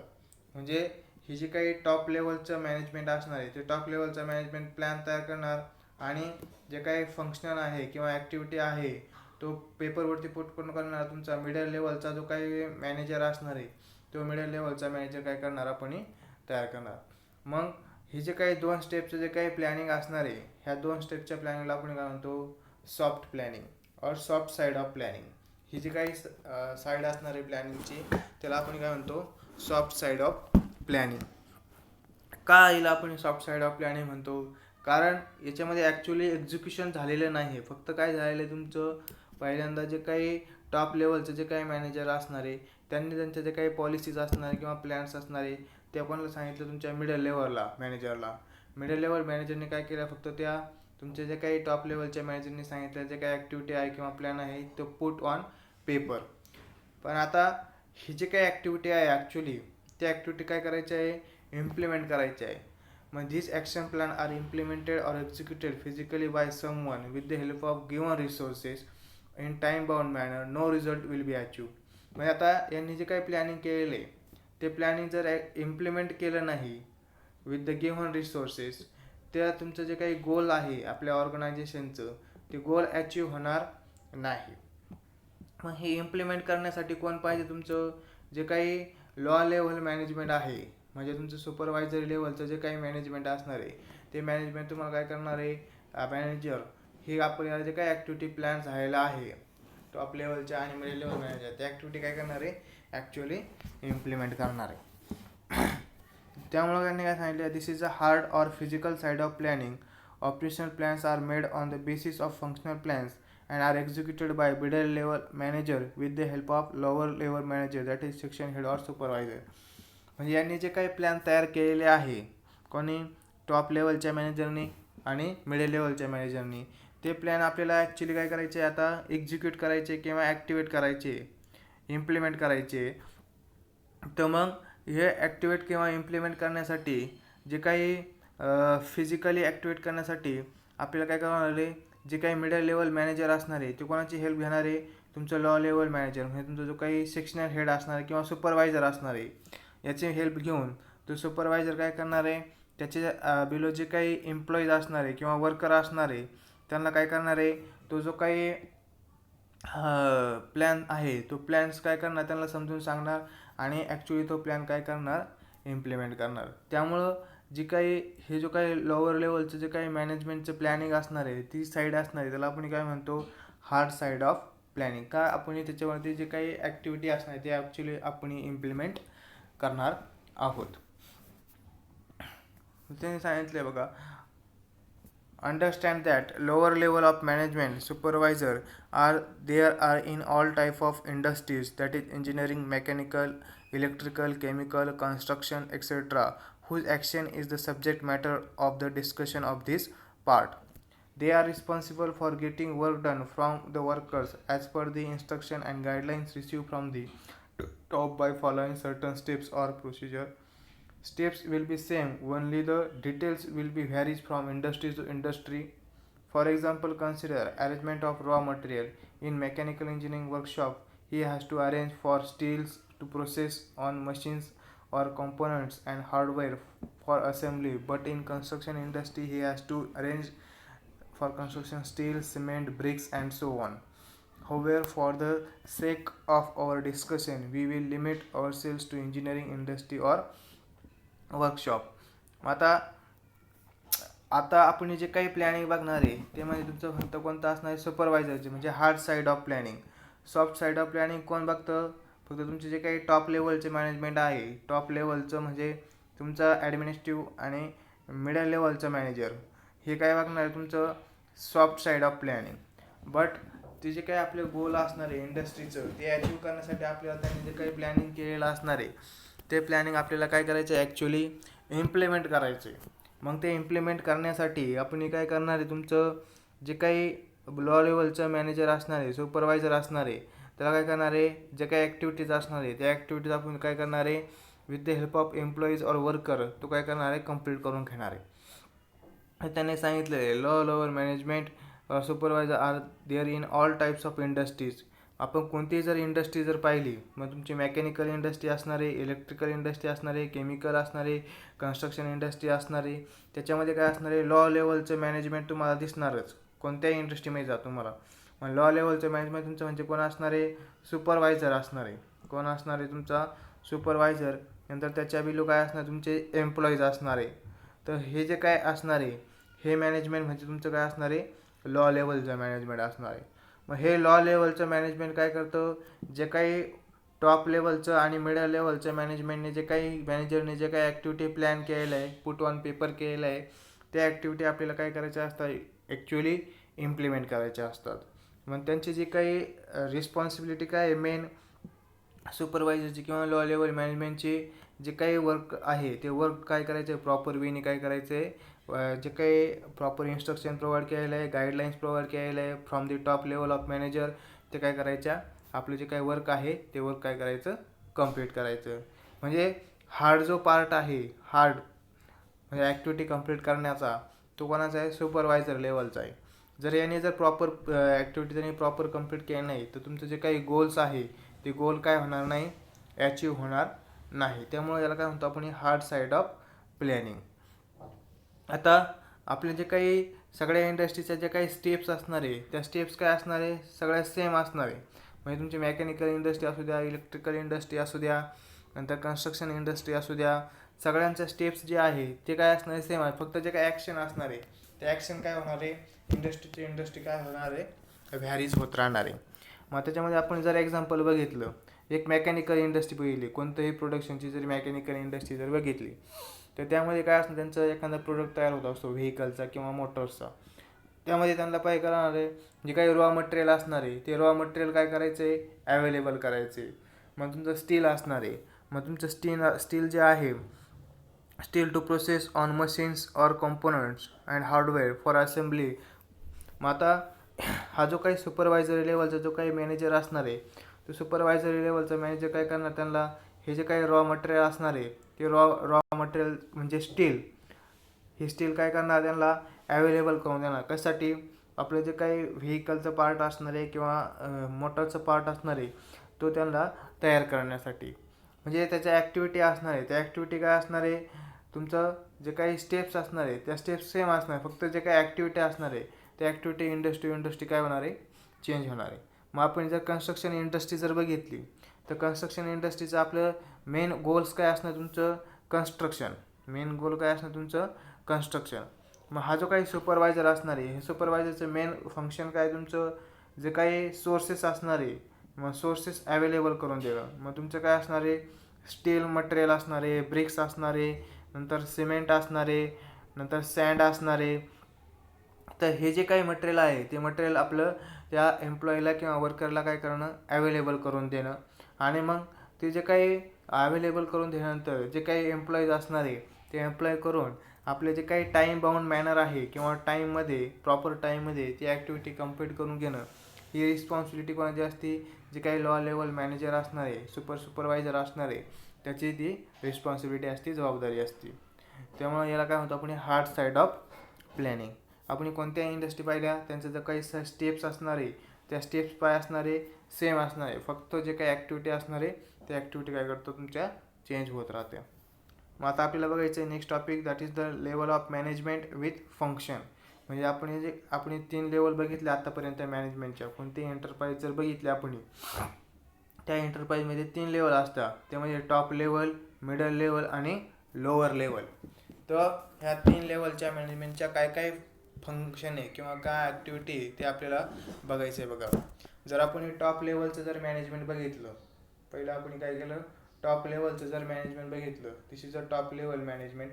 म्हणजे ही जी काही टॉप लेवलचं मॅनेजमेंट असणार आहे ते टॉप लेवलचं मॅनेजमेंट प्लॅन तयार करणार आणि जे काही फंक्शनल आहे किंवा ॲक्टिव्हिटी आहे तो पेपरवरती पुट करून करणार तुमचा मिडल लेवलचा जो काही मॅनेजर असणार आहे तो मिडल लेवलचा मॅनेजर काय करणार, आपण तयार करणार. मग हे जे काही 2 स्टेपचं जे काही प्लॅनिंग असणार आहे, ह्या 2 स्टेपच्या प्लॅनिंगला आपण काय म्हणतो, सॉफ्ट प्लॅनिंग और सॉफ्ट साईड ऑफ प्लॅनिंग. ही जी काही साईड असणार आहे प्लॅनिंगची त्याला आपण काय म्हणतो, सॉफ्ट साईड ऑफ प्लॅनिंग. का हिला आपण सॉफ्ट साईड ऑफ प्लॅनिंग म्हणतो, कारण याच्यामध्ये ॲक्च्युली एक्झिक्युशन झालेलं नाही आहे. फक्त काय झालेलं आहे, तुमचं पहिल्यांदा जे काही टॉप लेवलचे जे काही मॅनेजर असणार आहे त्यांनी त्यांच्या जे काही पॉलिसीज असणार किंवा प्लॅन्स असणार आहे ते आपण सांगितलं तुमच्या मिडल लेवलला मॅनेजरला. मिडल लेवल मॅनेजरने काय केलं, फक्त त्या तुमचे जे काही टॉप लेवलच्या मॅनेजरने सांगितलं जे काही ॲक्टिव्हिटी आहे किंवा प्लॅन आहे तो पुट ऑन पेपर. पण आता ही जी काही ॲक्टिव्हिटी आहे ॲक्च्युली त्या ॲक्टिव्हिटी काय करायची आहे, इम्प्लिमेंट करायची आहे. मग this action plan are implemented or executed physically by someone with the help of given resources in time bound manner, no result will be achieve. म्हणजे आता यांनी जे काही प्लॅनिंग केलेलं आहे ते प्लॅनिंग जर इम्प्लिमेंट केलं नाही विथ द गिव्हन रिसोर्सेस, त्या तुमचं जे काही गोल आहे आपल्या ऑर्गनायझेशनचं ते गोल अचीव होणार नाही. मग हे इम्प्लिमेंट करण्यासाठी कोण पाहिजे, तुमचं जे काही लॉ लेवल मॅनेजमेंट आहे, म्हणजे तुमचं सुपरवायझरी लेवलचं जे काही मॅनेजमेंट असणार आहे ते मॅनेजमेंट तुम्हाला काय करणार आहे, मॅनेजर हे आपल्याला जे काही ॲक्टिव्हिटी प्लॅन झालेला आहे टॉप लेवलच्या आणि मिडल लेवल मॅनेजर त्या ॲक्टिव्हिटी काय करणार आहे, ॲक्च्युअली इम्प्लिमेंट करणार आहे. त्यामुळे त्यांनी काय सांगितलं, this is a hard or physical side of planning. Operational plans are made on the basis of functional plans and are executed by middle level manager with the help of lower level manager, that is section head or supervisor. म्हणजे यांनी जे काही plan तयार केलेले आहे कोणी, top लेवलच्या मॅनेजरनी आणि middle लेवलच्या मॅनेजरनी, ते प्लॅन आपल्याला ॲक्च्युली काय करायचे, आता एक्झिक्यूट करायचे किंवा ॲक्टिवेट करायचे, इम्प्लिमेंट करायचे तर मग हे ॲक्टिवेट किंवा इम्प्लिमेंट करण्यासाठी जे काही फिजिकली ॲक्टिवेट करण्यासाठी आपल्याला काय करावं लागले, जे काही मिडल लेवल मॅनेजर असणार आहे ते कोणाची हेल्प घेणार आहे, तुमचं लॉ लेवल मॅनेजर म्हणजे तुमचा जो काही सेक्शनल हेड असणार आहे किंवा सुपरवायझर असणार आहे याची हेल्प घेऊन तो सुपरवायझर काय करणार आहे, त्याचे बिलो जे काही एम्प्लॉईज असणार आहे किंवा वर्कर असणार आहे त्यांना काय करणार आहे, तो जो काही प्लॅन आहे तो प्लॅन्स काय करणार त्यांना समजून सांगणार आणि ॲक्च्युली तो प्लॅन काय करणार, इम्प्लिमेंट करणार. त्यामुळं जी काही हे जो काही लोअर लेवलचं जे काही मॅनेजमेंटचं प्लॅनिंग असणार आहे ती साईड असणार आहे त्याला आपण काय म्हणतो, हार्ड साईड ऑफ प्लॅनिंग. का आपण त्याच्यावरती जे काही ॲक्टिव्हिटी असणार आहे ते ॲक्च्युली आपण इम्प्लिमेंट करणार आहोत. त्यांनी सांगितलं बघा, understand that lower level of management supervisor are in all type of industries, that is engineering, mechanical, electrical, chemical, construction, etc., whose action is the subject matter of the discussion of this part. They are responsible for getting work done from the workers as per the instruction and guidelines received from the top by following certain steps or procedure. Steps will be same, only the details will be varies from industry to industry. For example, consider arrangement of raw material. In mechanical engineering workshop, he has to arrange for steels to process on machines or components and hardware for assembly. But in construction industry, he has to arrange for construction steel, cement, bricks and so on. However, for the sake of our discussion, we will limit ourselves to engineering industry or workshop. आता आता आपण जे काही planning बघणार आहे ते म्हणजे तुमचं फक्त कोणतं असणार आहे, सुपरवायझरचे म्हणजे hard side of planning. Soft side of planning कोण बघतं, फक्त तुमचे जे काही टॉप लेवलचे मॅनेजमेंट आहे, टॉप लेवलचं म्हणजे तुमचं ॲडमिनिस्ट्रेटिव्ह आणि मिडल लेवलचं मॅनेजर हे काय बघणार आहे, तुमचं soft side of planning. But ते जे काही आपले गोल असणार आहे इंडस्ट्रीचं ते अचीव करण्यासाठी आपल्याला त्यांनी जे काही प्लॅनिंग केलेलं असणार आहे ते प्लॅनिंग आपल्याला काय करायचं आहे, ॲक्च्युली इम्प्लिमेंट करायचं आहे. मग ते इम्प्लिमेंट करण्यासाठी आपण काय करणार आहे, तुमचं जे काही लॉ लेवलचं मॅनेजर असणार आहे, सुपरवायझर असणार आहे त्याला काय करणार आहे, जे काही ॲक्टिव्हिटीज असणार आहे त्या ॲक्टिव्हिटीज आपण काय करणार आहे, with the help of employees और वर्कर तो काय करणार आहे, कंप्लीट करून घेणार आहे. त्यांनी सांगितलं आहे low level management supervisor are there in all types of industries. आपण कोणतीही जर इंडस्ट्री जर पाहिली, मग तुमची मेकॅनिकल इंडस्ट्री असणार आहे, इलेक्ट्रिकल इंडस्ट्री असणार आहे, केमिकल असणार आहे, कन्स्ट्रक्शन इंडस्ट्री असणार आहे, त्याच्यामध्ये काय असणार आहे, लॉ लेवलचं मॅनेजमेंट तुम्हाला दिसणारच कोणत्याही इंडस्ट्रीमध्ये जा तुम्हाला. मग लॉ लेवलचं मॅनेजमेंट तुमचं म्हणजे कोण असणार आहे, सुपरवायझर असणार आहे. कोण असणार आहे, तुमचा सुपरवायझर. नंतर त्याच्या बिलो काय असणार, तुमचे एम्प्लॉईज असणार आहे. तर हे जे काय असणार आहे हे मॅनेजमेंट म्हणजे तुमचं काय असणार आहे, लॉ लेवलचं मॅनेजमेंट असणार आहे. मग हे लॉ लेवलचं मॅनेजमेंट काय करतं, जे काही टॉप लेवलचं आणि मिडल लेवलचं मॅनेजमेंटने जे काही मॅनेजरने जे काही ॲक्टिव्हिटी प्लॅन केलेलं आहे, पुट ऑन पेपर केलेलं आहे, त्या ॲक्टिव्हिटी आपल्याला काय करायच्या असतात, ॲक्च्युली इम्प्लिमेंट करायच्या असतात. मग त्यांची जी काही रिस्पॉन्सिबिलिटी काय आहे, मेन सुपरवायझरची किंवा लॉ लेवल मॅनेजमेंटची जे काही वर्क आहे ते वर्क काय करायचं आहे, प्रॉपर वेने काय करायचं आहे, जे काही प्रॉपर इन्स्ट्रक्शन प्रोव्हाइड केलेलं आहे, गाईडलाईन्स प्रोव्हाइड केलेलं आहे from the top level of manager, ते काय करायच्या, आपलं जे काही वर्क आहे ते वर्क काय करायचं, कंप्लीट करायचं. म्हणजे हार्ड जो पार्ट आहे, हार्ड म्हणजे ॲक्टिव्हिटी कंप्लीट करण्याचा, तो कोणाचा आहे, सुपरवायझर लेवलचा आहे. जर याने जर प्रॉपर ॲक्टिव्हिटी त्यांनी प्रॉपर कंप्लीट केलं नाही तर तुमचं जे काही गोल्स आहे ते गोल काय होणार नाही, ॲचिव्ह होणार नाही. त्यामुळे याला काय म्हणतो आपण, हार्ड साईड ऑफ प्लॅनिंग. आता आपले जे काही सगळ्या इंडस्ट्रीच्या जे काही स्टेप्स असणार आहे त्या स्टेप्स काय असणार आहे, सगळ्या सेम असणार आहे. म्हणजे तुमची मेकॅनिकल इंडस्ट्री असू द्या, इलेक्ट्रिकल इंडस्ट्री असू द्या, नंतर कन्स्ट्रक्शन इंडस्ट्री असू द्या, सगळ्यांच्या स्टेप्स जे आहे ते काय असणार आहे, सेम आहे. फक्त जे काही ॲक्शन असणार आहे ते ॲक्शन काय होणार आहे, इंडस्ट्री काय होणार आहे, व्हॅरीज होत राहणार आहे. मग त्याच्यामध्ये आपण जर एक्झाम्पल बघितलं, एक मेकॅनिकल इंडस्ट्री बघितली, कोणतंही प्रोडक्शनची जर मेकॅनिकल इंडस्ट्री जर बघितली तर त्यामध्ये काय असतं, त्यांचं एखादा प्रोडक्ट तयार होत असतो व्हेकलचा किंवा मोटर्सचा. त्यामध्ये त्यांना काय करणार आहे, जे काही रॉ मटेरियल असणार आहे ते रॉ मटेरियल काय करायचं आहे, अवेलेबल करायचे. मग तुमचं स्टील असणार आहे, मग तुमचं स्टील जे आहे, steel to process on machines or components and hardware for assembly. मग आता हा जो काही सुपरवायझरी लेवलचा जो काही मॅनेजर असणार आहे तो सुपरवायझरी लेवलचा मॅनेजर काय करणार, त्यांना हे जे काही रॉ मटेरियल असणार आहे ते रॉ मटेरियल म्हणजे स्टील, हे स्टील काय करणार त्यांना अवेलेबल करून देणार. कशासाठी? आपलं जे काही व्हेकलचं पार्ट असणार आहे किंवा मोटरचं पार्ट असणार आहे तो त्यांना तयार करण्यासाठी. म्हणजे त्याच्या ॲक्टिव्हिटी असणार आहे, त्या ॲक्टिव्हिटी काय असणार आहे, तुमचं जे काही स्टेप्स असणार आहे त्या स्टेप्स सेम असणार आहे, फक्त जे काही ॲक्टिव्हिटी असणार आहे त्या ॲक्टिव्हिटी इंडस्ट्री काय होणार आहे, चेंज होणार आहे. मग आपण जर कन्स्ट्रक्शन इंडस्ट्री जर बघितली तर कन्स्ट्रक्शन इंडस्ट्रीचं आपलं मेन गोल्स काय असणार, तुमचं कन्स्ट्रक्शन. मेन गोल काय असणार तुमचं कन्स्ट्रक्शन. मग हा जो काही सुपरवायझर असणार आहे, हे सुपरवायझरचं मेन फंक्शन काय, तुमचं जे काही सोर्सेस असणार आहे मग सोर्सेस अवेलेबल करून देणं. मग तुमचं काय असणार आहे, स्टील मटेरियल असणार आहे, ब्रिक्स असणार आहे, नंतर सिमेंट असणार आहे, नंतर सँड असणार आहे. तर हे जे काही मटेरियल आहे ते मटेरियल आपलं त्या एम्प्लॉईला किंवा वर्करला काय करणं, अवेलेबल करून देणं. आणि मग ते जे काही अवेलेबल करून दिल्यानंतर जे काही एम्प्लॉईज असणार आहे ते एम्प्लॉय करून आपले जे काही टाईम बाउंड मॅनर आहे किंवा टाईममध्ये प्रॉपर टाईममध्ये ती ॲक्टिव्हिटी कंप्लीट करून घेणं, ही रिस्पॉन्सिबिलिटी कोणाची असते, जे काही लॉ लेवल मॅनेजर असणार आहे, सुपरवायझर असणार आहे त्याची ती रिस्पॉन्सिबिलिटी असते, जबाबदारी असते. त्यामुळे याला काय म्हणतो आपण, हार्ड साईड ऑफ प्लॅनिंग. आपण कोणत्याही इंडस्ट्री पाहिल्या त्यांचं जर काही स्टेप्स असणार आहे त्या स्टेप्स काय असणार आहे, सेम असणार आहे, फक्त जे काही ॲक्टिव्हिटी असणार आहे त्या ॲक्टिव्हिटी काय करतो तुमच्या चेंज होत राहते. मग आता आपल्याला बघायचं आहे next topic, that is the level of management with function. म्हणजे आपण 3 लेवल बघितले आतापर्यंत मॅनेजमेंटच्या. कोणतेही एंटरप्राइज जर बघितले आपण त्या एंटरप्राइजमध्ये 3 लेवल असतात, ते म्हणजे टॉप लेवल, मिडल लेवल आणि लोअर लेवल. तर ह्या 3 लेवलच्या मॅनेजमेंटच्या काय काय फंक्शन आहे किंवा काय ॲक्टिव्हिटी आहे ते आपल्याला बघायचं आहे. बघा, जर आपण टॉप लेवलचं जर मॅनेजमेंट बघितलं, पहिलं आपण काय केलं, टॉप लेवलचं जर मॅनेजमेंट बघितलं, this is a top level management.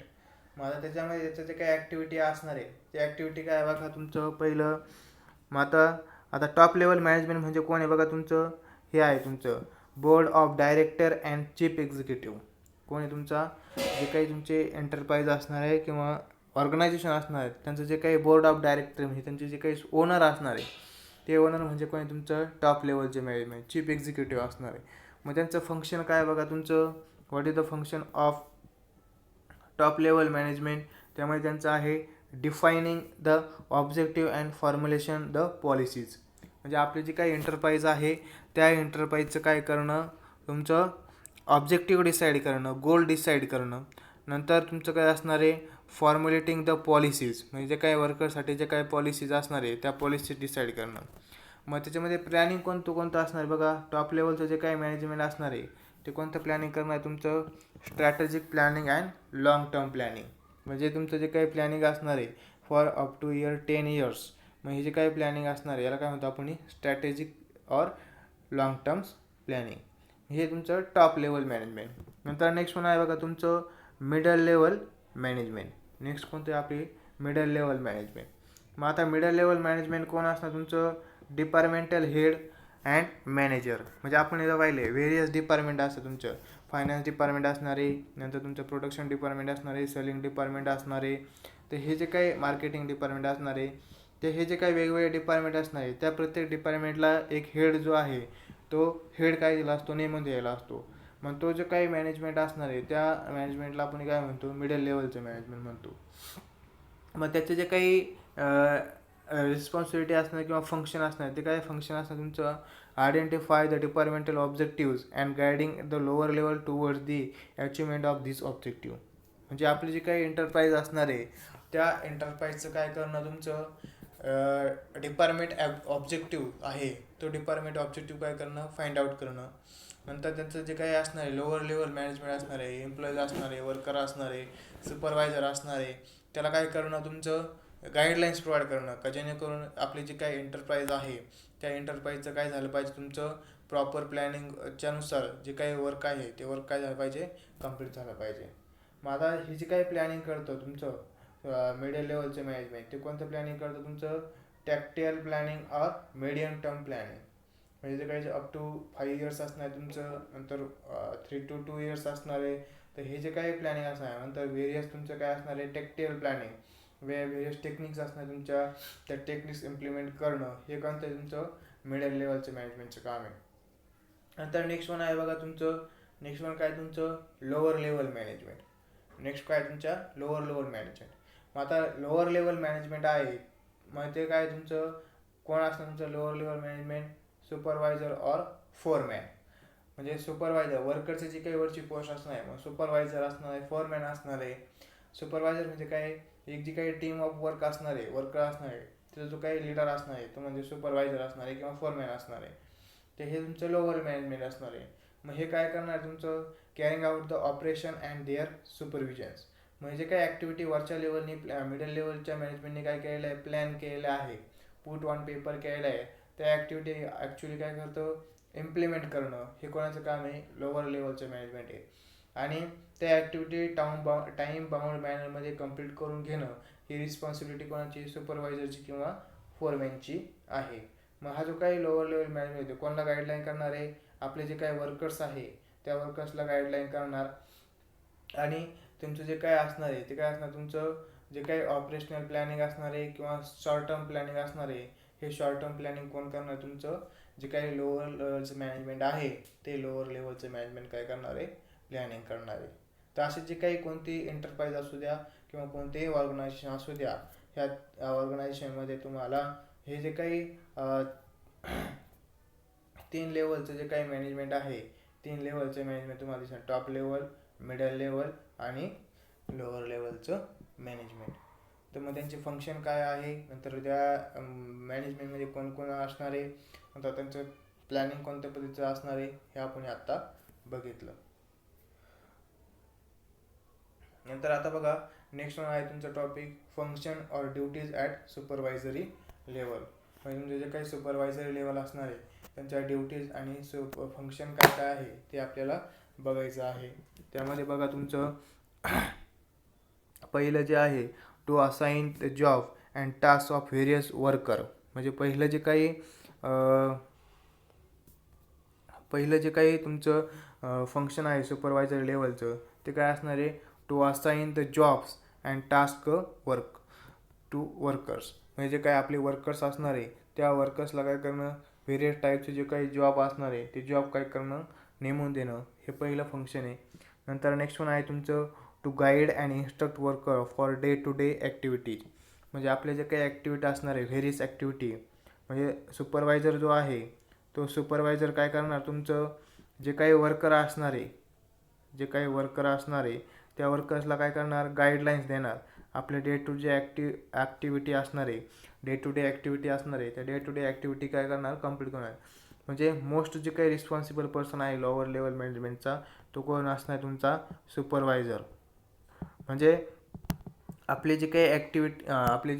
मग आता त्याच्यामध्ये त्याचं जे काही ॲक्टिव्हिटी असणार आहे ते ॲक्टिव्हिटी काय बघा तुमचं पहिलं. मग आता टॉप लेवल मॅनेजमेंट म्हणजे कोण आहे बघा, तुमचं हे आहे तुमचं board of director and chief executive. कोण आहे तुमचा, जे काही तुमचे एंटरप्राइज असणार आहे किंवा ऑर्गनायझेशन असणार आहे त्यांचं जे काही बोर्ड ऑफ डायरेक्टर म्हणजे त्यांचे जे काही ओनर असणार आहे ते ओनर म्हणजे कोणी, तुमचं टॉप लेवलचे मॅनेजमेंट, चीफ एक्झिक्युटिव्ह असणार आहे. मग त्यांचं फंक्शन काय बघा तुमचं, what is the function of top level management. त्यामुळे त्यांचं आहे defining the objective and formulation the policies. म्हणजे आपले जे काही एंटरप्राइज आहे त्या एंटरप्राइजचं काय करणं, तुमचं ऑब्जेक्टिव्ह डिसाईड करणं, गोल डिसाईड करणं. नंतर तुमचं काय असणार आहे, फॉर्म्युलेटिंग द पॉलिसीज, म्हणजे जे काही वर्करसाठी जे काही पॉलिसीज असणार आहे त्या पॉलिसीज डिसाईड करणं. मग त्याच्यामध्ये प्लॅनिंग कोणतं असणार बघा, टॉप लेवलचं जे काही मॅनेजमेंट असणार आहे ते कोणतं प्लॅनिंग करणार आहे, तुमचं strategic planning and long term planning. म्हणजे तुमचं जे काही प्लॅनिंग असणार आहे फॉर अप टू 10 इयर्स, मग हे जे काही प्लॅनिंग असणार आहे याला काय म्हणतो आपण, strategic or long terms planning. हे तुमचं टॉप लेवल मॅनेजमेंट. नंतर नेक्स्ट वन आहे बघा तुमचं मिडल लेवल मॅनेजमेंट. नेक्स्ट कोणतं आहे आपली, मिडल लेवल मॅनेजमेंट. मग आता मिडल लेवल मॅनेजमेंट कोण असणार, तुमचं डिपार्टमेंटल हेड अँड मॅनेजर. म्हणजे आपण इथं पाहिले व्हेरियस डिपार्टमेंट असतं तुमचं, फायनान्स डिपार्टमेंट असणार आहे, नंतर तुमचं प्रोडक्शन डिपार्टमेंट असणार आहे, सेलिंग डिपार्टमेंट असणार आहे, तर हे जे काही मार्केटिंग डिपार्टमेंट असणार आहे, ते हे जे काही वेगवेगळे डिपार्टमेंट असणार आहे त्या प्रत्येक डिपार्टमेंटला एक हेड जो आहे तो हेड काय दिला असतो, नेमून द्यायला असतो. मग तो जो काही मॅनेजमेंट असणार आहे त्या मॅनेजमेंटला आपण काय म्हणतो, मिडल लेवलचं मॅनेजमेंट म्हणतो. मग त्याचे जे काही रिस्पॉन्सिबिलिटी असणार किंवा फंक्शन असणार ते काय फंक्शन असणार तुमचं, identify the departmental objectives and guiding the lower level towards the achievement of this objective. म्हणजे आपली जी काही एंटरप्राइज असणार आहे त्या एंटरप्राइजचं काय करणं, तुमचं डिपार्टमेंट ऑब्जेक्टिव्ह आहे तो डिपार्टमेंट ऑब्जेक्टिव्ह काय करणं, फाइंड आउट करणं. नंतर त्यांचं जे काही असणार आहे लोअर लेवल मॅनेजमेंट असणार आहे, एम्प्लॉईज असणार आहे, वर्कर असणार आहे, सुपरवायझर असणार आहे, त्याला काय करणं, तुमचं गाईडलाईन्स प्रोव्हाइड करणं का जेणेकरून आपली जी काही एंटरप्राइज आहे त्या एंटरप्राइजचं काय झालं पाहिजे, तुमचं प्रॉपर प्लॅनिंगच्यानुसार जे काही वर्क आहे ते वर्क काय झालं पाहिजे, कम्प्लीट झालं पाहिजे. मग आता ही जी काही प्लॅनिंग करतं तुमचं मिडल लेवलचं मॅनेजमेंट ते कोणतं प्लॅनिंग करतं, तुमचं tactical planning or medium term planning. म्हणजे जे काही अप टू 5 इयर्स असणार आहे तुमचं, नंतर 3 to 2 इयर्स असणार आहे, तर हे जे काही प्लॅनिंग असणार आहे. नंतर व्हेरियस तुमचं काय असणार आहे, टेक्टिकल प्लॅनिंग, व्हेरियस टेक्निक्स असणार तुमच्या, त्या टेक्निक्स इम्प्लिमेंट करणं, हे कोणतं तुमचं मिडल लेवलचं मॅनेजमेंटचं काम आहे. नंतर नेक्स्ट वन आहे बघा तुमचं नेक्स्ट वन काय तुमचं लोअर लेवल मॅनेजमेंट. नेक्स्ट काय तुमच्या लोअर लेवल मॅनेजमेंट. मग आता लोअर लेवल मॅनेजमेंट आहे मग ते काय तुमचं कोण असतं तुमचं lower level management, supervisor or foreman. म्हणजे सुपरवायझर वर्करची जी काही वरची पोस्ट असणार आहे मग सुपरवायझर असणार आहे, फोरमॅन असणार आहे. सुपरवायझर म्हणजे काय एक जी काही टीम ऑफ वर्क असणार आहे, वर्कर असणार आहे, त्याचा जो काही लीडर असणार आहे तो म्हणजे सुपरवायझर असणार आहे किंवा फोरमॅन असणार आहे. तर हे तुमचं लोअर मॅनेजमेंट असणार आहे. मग हे काय करणार तुमचं carrying out the operation and their supervisions. म्हणजे काय ॲक्टिव्हिटी वरच्या लेवलनी मिडल लेवलच्या मॅनेजमेंटने काय केलेलं आहे प्लॅन केलेलं आहे, पुट ऑन पेपर केलेलं आहे. त्या ॲक्टिव्हिटी ॲक्च्युली काय करतं इम्प्लिमेंट करणं हे कोणाचं काम आहे लोअर लेवलचं मॅनेजमेंट आहे. आणि त्या ॲक्टिव्हिटी टाईम बाउंड मॅनरमध्ये कंप्लीट करून घेणं ही रिस्पॉन्सिबिलिटी कोणाची सुपरवायझरची किंवा फोरमॅनची आहे. मग हा जो काही लोअर लेवल मॅनेजमेंट आहे कोणाला गाईडलाईन करणार आहे आपले जे काही वर्कर्स आहे त्या वर्कर्सला गाईडलाईन करणार. आणि तुमचं जे काय असणार आहे ते काय असणार तुमचं जे काही ऑपरेशनल प्लॅनिंग असणार आहे किंवा शॉर्ट टर्म प्लॅनिंग असणार आहे हे शॉर्ट टर्म प्लॅनिंग कोण करणार तुमचं जे काही लोअर लेवलचं मॅनेजमेंट आहे ते लोअर लेवलचं मॅनेजमेंट काय करणार आहे प्लॅनिंग करणार आहे. तर असे जे काही कोणती एंटरप्राइज असू द्या किंवा कोणतेही ऑर्गनायझेशन असू द्या ह्या ऑर्गनायझेशनमध्ये तुम्हाला हे जे काही 3 लेवलचं जे काही मॅनेजमेंट आहे 3 लेवलचं मॅनेजमेंट तुम्हाला दिसणार टॉप लेवल, मिडल लेवल आणि लोअर लेवलचं मॅनेजमेंट. तर मग त्यांचे फंक्शन काय आहे नंतर त्या मॅनेजमेंटमध्ये कोण कोण असणार आहे नंतर त्यांचं प्लॅनिंग कोणत्या पद्धतीचं असणार आहे हे आपण आत्ता बघितलं. नंतर आता बघा नेक्स्ट वन आहे तुमचं topic function or duties at supervisory level. म्हणजे तुमचे जे काही सुपरवायझरी लेवल असणार आहे त्यांच्या ड्युटीज आणि फंक्शन काय काय आहे ते आपल्याला बघायचं आहे. त्यामध्ये बघा तुमचं पहिलं जे आहे to assign the job and task of various worker. म्हणजे पहिलं जे काही तुमचं फंक्शन आहे सुपरवायझर लेवलचं ते काय असणार आहे to assign the jobs and task to workers. म्हणजे जे काय आपले वर्कर्स असणार आहे त्या वर्कर्सला काय करणं व्हेरियस टाईपचे जे काही जॉब असणार आहे ते जॉब काय करणं नेमून देणं हे पहिलं फंक्शन आहे. नंतर नेक्स्ट वन आहे तुमचं to guide and instruct worker for day to day activities. म्हणजे आपले जे काही ॲक्टिव्हिटी असणार आहे व्हेरियस ॲक्टिव्हिटी म्हणजे सुपरवायझर जो आहे तो सुपरवायझर काय करणार तुमचं जे काही वर्कर असणार आहे त्या वर्कर्सला काय करणार गाईडलाईन्स देणार. आपले डे टू डे ॲक्टिव्हिटी असणार आहे त्या डे टू डे ॲक्टिव्हिटी काय करणार कंप्लीट करणार. म्हणजे मोस्ट जे काही रिस्पॉन्सिबल पर्सन आहे लोअर लेवल मॅनेजमेंटचा तो कोण असणार तुमचा सुपरवायझर. म्हणजे आपली जी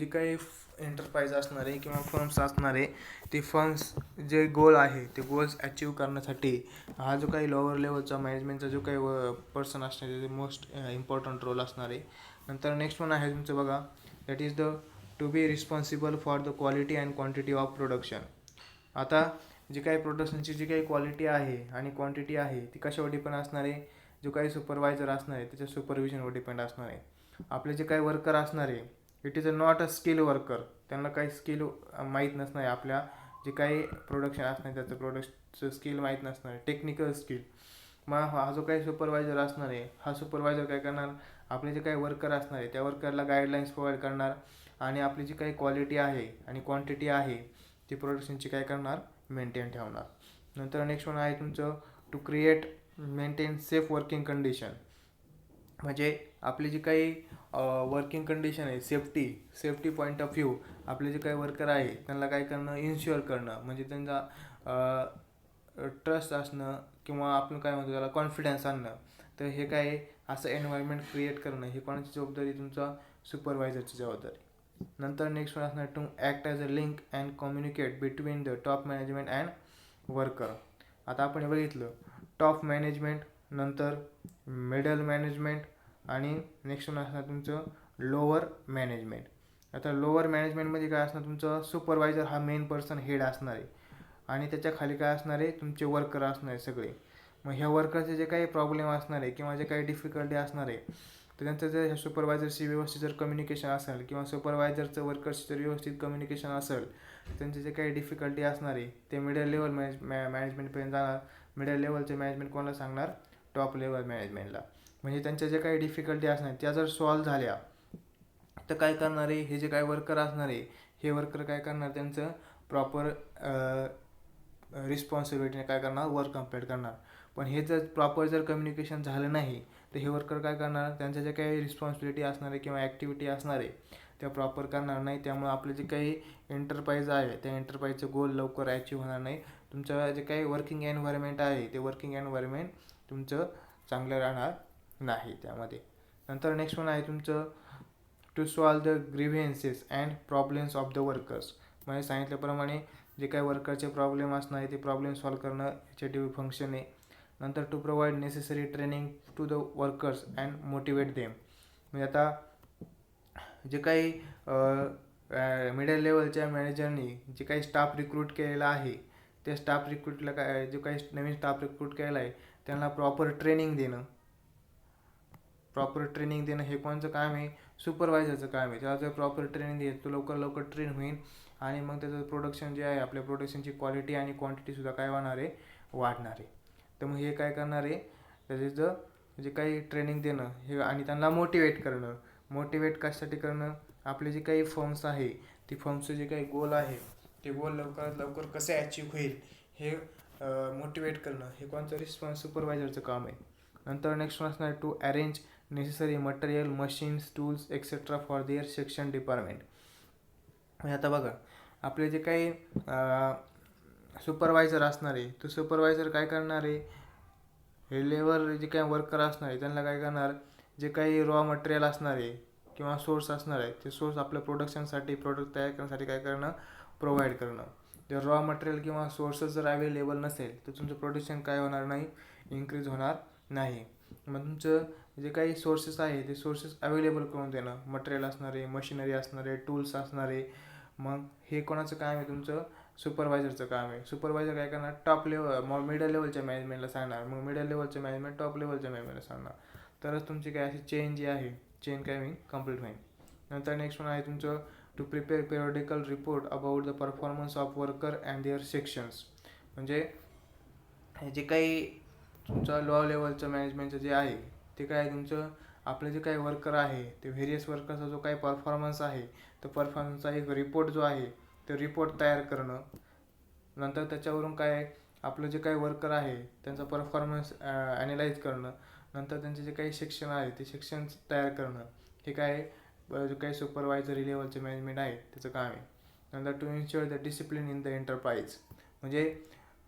काही एंटरप्राइज असणार आहे किंवा फर्म्स असणार आहे ते फर्म्स जे गोल आहे ते गोल्स अचीव करण्यासाठी हा जो काही लोअर लेवलचा मॅनेजमेंटचा जो काही पर्सन असणार आहे ते मोस्ट इम्पॉर्टंट रोल असणार आहे. नंतर नेक्स्ट वन आहे तुमचं बघा that is the to be responsible for the quality and quantity of production. आता जी काही प्रोडक्शनची जी काही क्वालिटी आहे आणि क्वांटिटी आहे ती कशावर डिपेंड असणार आहे जो काही सुपरवायझर असणार आहे त्याच्या सुपरविजनवर डिपेंड असणार आहे. आपले जे काही वर्कर असणार आहे it is not a skill worker. त्यांना काही स्किल माहीत नसणार आहे आपल्या जे काही प्रोडक्शन असणार आहे त्याचं प्रोडक्टचं स्किल माहीत नसणार आहे टेक्निकल स्किल. मग हा जो काही सुपरवायझर असणार आहे हा सुपरवायझर काय करणार आपले जे काही वर्कर असणार आहे त्या वर्करला गाईडलाईन्स प्रोव्हाइड करणार आणि आपली जी काही क्वालिटी आहे आणि क्वांटिटी आहे ती प्रोडक्शनची काय करणार मेंटेन ठेवणार. नंतर नेक्स्ट वन आहे तुमचं to create maintain safe working condition. म्हणजे आपली जी काही वर्किंग कंडिशन आहे सेफ्टी पॉईंट ऑफ व्ह्यू आपले जे काही वर्कर आहे त्यांना काय करणं इन्श्युअर करणं म्हणजे त्यांचा ट्रस्ट असणं किंवा आपण काय म्हणतो त्याला कॉन्फिडन्स आणणं. तर हे काय असं एन्व्हायरमेंट क्रिएट करणं ही कोणाची जबाबदारी तुमचा सुपरवायझरची जबाबदारी. नंतर नेक्स्ट वन असणार to act as a link and communicate between the top management and worker. आता आपण बघितलं टॉप मॅनेजमेंट नंतर मिडल मॅनेजमेंट आणि नेक्स्ट वन असणार तुमचं लोअर मॅनेजमेंट. आता लोअर मॅनेजमेंटमध्ये काय असणार तुमचं सुपरवायझर हा मेन पर्सन हेड असणार आहे आणि त्याच्या खाली काय असणार आहे तुमचे वर्कर असणार आहे सगळे. मग ह्या वर्करचे जे काही प्रॉब्लेम असणार आहे किंवा जे काही डिफिकल्टी असणार आहे तर त्यांचं जर ह्या सुपरवायझरशी व्यवस्थित जर कम्युनिकेशन असेल किंवा सुपरवायझरचं वर्करशी जर व्यवस्थित कम्युनिकेशन असेल त्यांचे जे काही डिफिकल्टी असणार आहे ते मिडल लेवल मॅनेजमेंटपर्यंत जाणार. मिडल लेवलचे मॅनेजमेंट कोणाला सांगणार टॉप लेवल मॅनेजमेंटला. म्हणजे त्यांच्या ज्या काही डिफिकल्टी असणार त्या जर सॉल्व्ह झाल्या तर काय करणार आहे, हे जे काय वर्कर असणार आहे हे वर्कर काय करणार, त्यांचं प्रॉपर रिस्पॉन्सिबिलिटीने काय करणार, वर्क कंप्लीट करणार. पण हे जर प्रॉपर जर कम्युनिकेशन झालं नाही तर हे वर्कर काय करणार, त्यांच्या जे काही रिस्पॉन्सिबिलिटी असणार आहे किंवा ॲक्टिव्हिटी असणार आहे त्या प्रॉपर करणार नाही. त्यामुळे आपले जे काही एंटरप्राइज आहे त्या एंटरप्राइजचे गोल लवकर अचीव होणार नाही. तुमचं जे काही वर्किंग एन्व्हायरमेंट आहे ते वर्किंग एन्व्हायरमेंट तुमचं चांगलं राहणार नाही त्यामध्ये. नंतर नेक्स्ट वन आहे तुमचं to solve the grievances and problems of the workers. म्हणजे सांगितल्याप्रमाणे जे काही वर्करचे प्रॉब्लेम असणार आहे ते प्रॉब्लेम सॉल्व करणं याचे फंक्शन आहे. नंतर to provide necessary training to the workers and motivate them. म्हणजे आता जे काही मिडल लेवलच्या मॅनेजरनी जे काही स्टाफ रिक्रूट केलेला आहे त्या स्टाफ रिक्रूटला काय, जो काही नवीन स्टाफ रिक्रूट केलेला आहे त्यांना प्रॉपर ट्रेनिंग देणं. प्रॉपर ट्रेनिंग देणं हे कोणाचं काम आहे, सुपरवायझरचं काम आहे. त्याला जर प्रॉपर ट्रेनिंग दिली तो लवकर ट्रेन होईल आणि मग त्याचं प्रोडक्शन जे आहे आपल्या प्रोडक्शनची क्वालिटी आणि क्वांटिटीसुद्धा काय होणार आहे, वाढणार आहे. तर मग हे काय करणार आहे, त्याचं जे काही ट्रेनिंग देणं हे आणि त्यांना मोटिवेट करणं. मोटिवेट कशासाठी करणं, आपले जे काही फर्म्स आहे ती फर्मचं जे काही गोल आहे ते गोल लवकरात लवकर कसे अचीव होईल हे मोटिवेट करणं हे कोणतं सुपरवायझरचं काम आहे. नंतर नेक्स्ट वन असणार to arrange necessary material, machines, tools etcetera for their section department. म्हणजे आता बघा आपले जे काही सुपरवायझर असणार आहे तो सुपरवायझर काय करणार आहे, हे लेबर जे काही वर्कर असणार आहे त्यांना काय करणार, जे काही रॉ मटेरियल असणार आहे किंवा सोर्स असणार आहे ते सोर्स आपल्या प्रोडक्शनसाठी प्रोडक्ट तयार करण्यासाठी काय करणं, प्रोव्हाइड करणं. जर रॉ मटेरियल किंवा सोर्सेस जर अवेलेबल नसेल तर तुमचं प्रोडक्शन काय होणार नाही, इन्क्रीज होणार नाही. मग तुमचं जे काही सोर्सेस आहे ते सोर्सेस अवेलेबल करून देणं, मटेरियल असणारे, मशिनरी असणारे, टूल्स असणारे. मग हे कोणाचं काम आहे, तुमचं सुपरवायझरचं काम आहे. सुपरवायझर काय करणार, टॉप लेवल मिडल लेवलच्या मॅनेजमेंटला सांगणार, मग मिडल लेवलच्या मॅनेजमेंट टॉप लेवलच्या मॅनेजमेंटला सांगणार. तरच तुमची काय अशी चेन जी आहे चेन काय होईल, कंप्लीट होईल. नंतर नेक्स्ट वन आहे तुमचं to prepare periodical report about the performance of worker and their sections. म्हणजे जे काही तुमचं लो लेवलचं मॅनेजमेंटचं जे आहे ते काय, तुमचं आपले जे काही वर्कर आहे ते व्हेरियस वर्करचा जो काही परफॉर्मन्स आहे तो परफॉर्मन्सचा एक रिपोर्ट जो आहे तो रिपोर्ट तयार करणं. नंतर त्याच्यावरून काय आपलं जे काही वर्कर आहे त्यांचा परफॉर्मन्स ॲनालाइज करणं. नंतर त्यांचे जे काही सेक्शन आहे ते सेक्शन तयार करणं. हे काय जो काही सुपरवायझरी लेवलचे मॅनेजमेंट आहे त्याचं काम आहे. नंतर to ensure the discipline in the enterprise. म्हणजे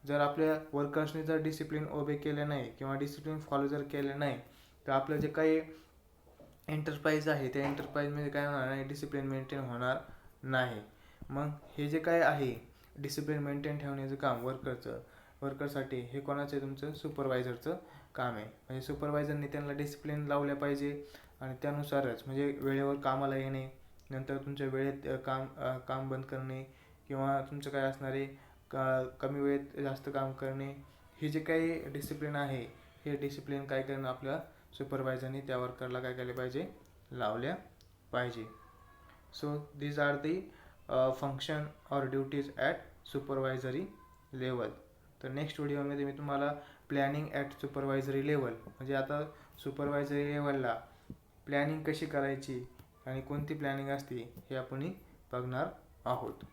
जर आपल्या वर्कर्सने जर डिसिप्लिन ओबे केलं नाही किंवा डिसिप्लिन फॉलो जर केलं नाही तर आपलं जे काही एंटरप्राइज आहे त्या एंटरप्राइजमध्ये काय होणार नाही, डिसिप्लिन मेंटेन होणार नाही. मग हे जे काय आहे डिसिप्लिन मेंटेन ठेवण्याचं काम वर्करसाठी हे कोणाचं आहे, तुमचं सुपरवायझरचं काम आहे. म्हणजे सुपरवायझरने त्यांना डिसिप्लिन लावल्या पाहिजे आणि त्यानुसारच म्हणजे वेळेवर कामाला येणे, नंतर तुमच्या वेळेत काम बंद करणे किंवा तुमचं काय असणारे कमी वेळेत जास्त काम करणे. हे जे काही डिसिप्लिन आहे हे डिसिप्लिन काय करणं आपल्या सुपरवायझरने त्या वर्करला काय केले पाहिजे, लावल्या पाहिजे. So these are the function or duties at supervisory level. तर नेक्स्ट व्हिडिओमध्ये मी तुम्हाला प्लॅनिंग ॲट सुपरवायझरी लेवल म्हणजे आता सुपरवायझरी लेवलला प्लॅनिंग कशी करायची आणि कोणती प्लॅनिंग असते हे आपण बघणार आहोत.